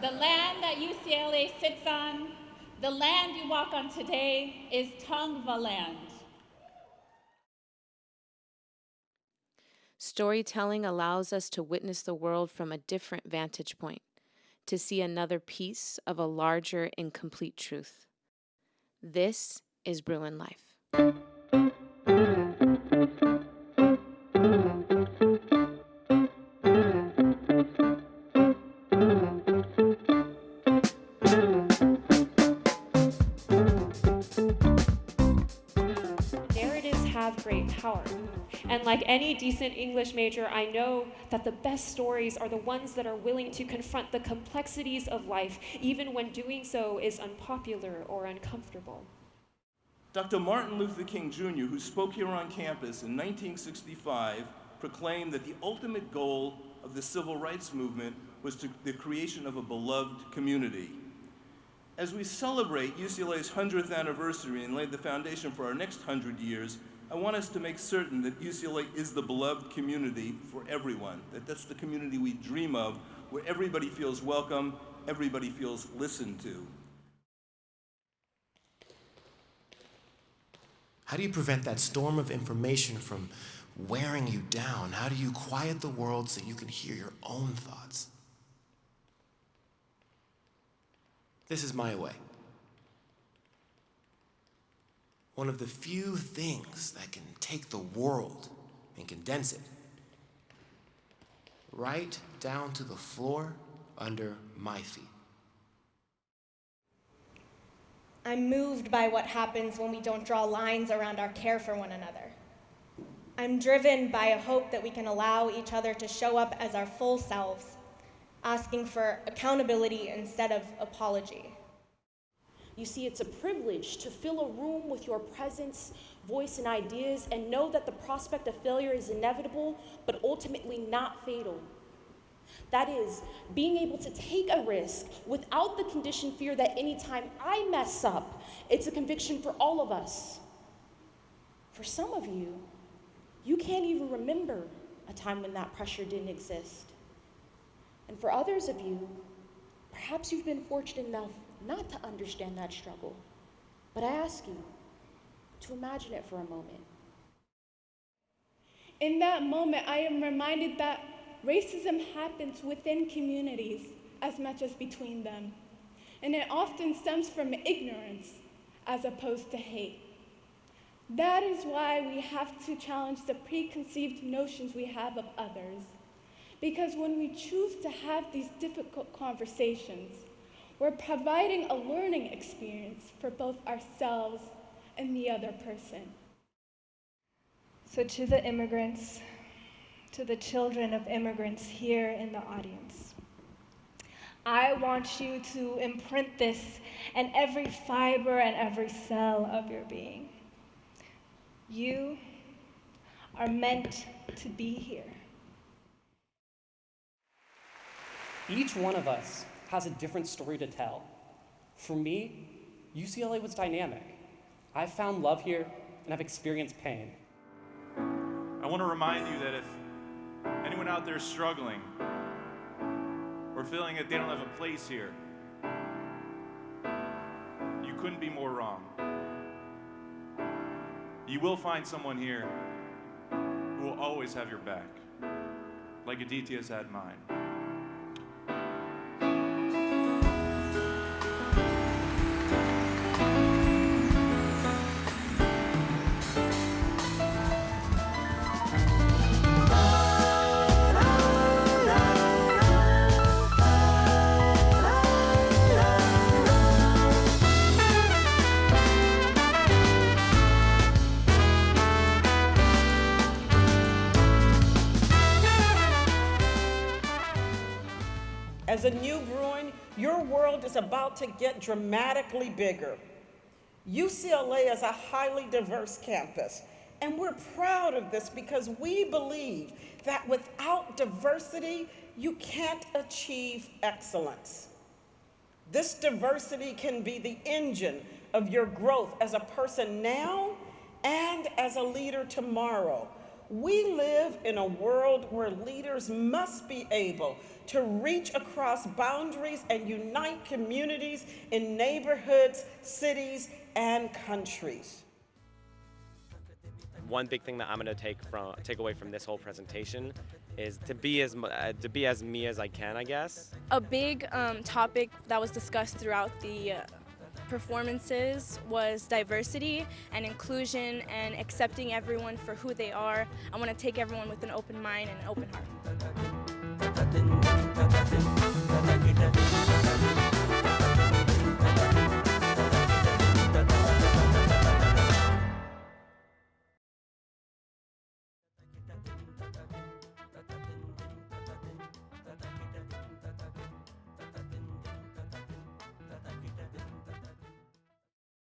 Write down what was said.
The land that UCLA sits on, the land you walk on today, is Tongva land. Storytelling allows us to witness the world from a different vantage point, to see another piece of a larger and complete truth. This is Bruin Life. Narratives have great power. And like any decent English major, I know that the best stories are the ones that are willing to confront the complexities of life, even when doing so is unpopular or uncomfortable. Dr. Martin Luther King Jr., who spoke here on campus in 1965, proclaimed that the ultimate goal of the civil rights movement was the creation of a beloved community. As we celebrate UCLA's 100th anniversary and lay the foundation for our next 100 years, I want us to make certain that UCLA is the beloved community for everyone, that that's the community we dream of, where everybody feels welcome, everybody feels listened to. How do you prevent that storm of information from wearing you down? How do you quiet the world so you can hear your own thoughts? This is my way. One of the few things that can take the world and condense it right down to the floor under my feet. I'm moved by what happens when we don't draw lines around our care for one another. I'm driven by a hope that we can allow each other to show up as our full selves, asking for accountability instead of apology. You see, it's a privilege to fill a room with your presence, voice, and ideas, and know that the prospect of failure is inevitable, but ultimately not fatal. That is, being able to take a risk without the conditioned fear that anytime I mess up, it's a conviction for all of us. For some of you, you can't even remember a time when that pressure didn't exist. And for others of you, perhaps you've been fortunate enough not to understand that struggle. But I ask you to imagine it for a moment. In that moment, I am reminded that racism happens within communities as much as between them. And it often stems from ignorance as opposed to hate. That is why we have to challenge the preconceived notions we have of others. Because when we choose to have these difficult conversations, we're providing a learning experience for both ourselves and the other person. So to the immigrants, to the children of immigrants here in the audience, I want you to imprint this in every fiber and every cell of your being. You are meant to be here. Each one of us has a different story to tell. For me, UCLA was dynamic. I've found love here and I've experienced pain. I want to remind you that if anyone out there is struggling or feeling that they don't have a place here, you couldn't be more wrong. You will find someone here who will always have your back, like Aditya has had mine. As a new Bruin, your world is about to get dramatically bigger. UCLA is a highly diverse campus, and we're proud of this because we believe that without diversity, you can't achieve excellence. This diversity can be the engine of your growth as a person now and as a leader tomorrow. We live in a world where leaders must be able to reach across boundaries and unite communities in neighborhoods, cities, and countries. One big thing that I'm going to take away from this whole presentation is to be as me as I can, I guess. A big topic that was discussed throughout the performances was diversity and inclusion and accepting everyone for who they are. I want to take everyone with an open mind and an open heart.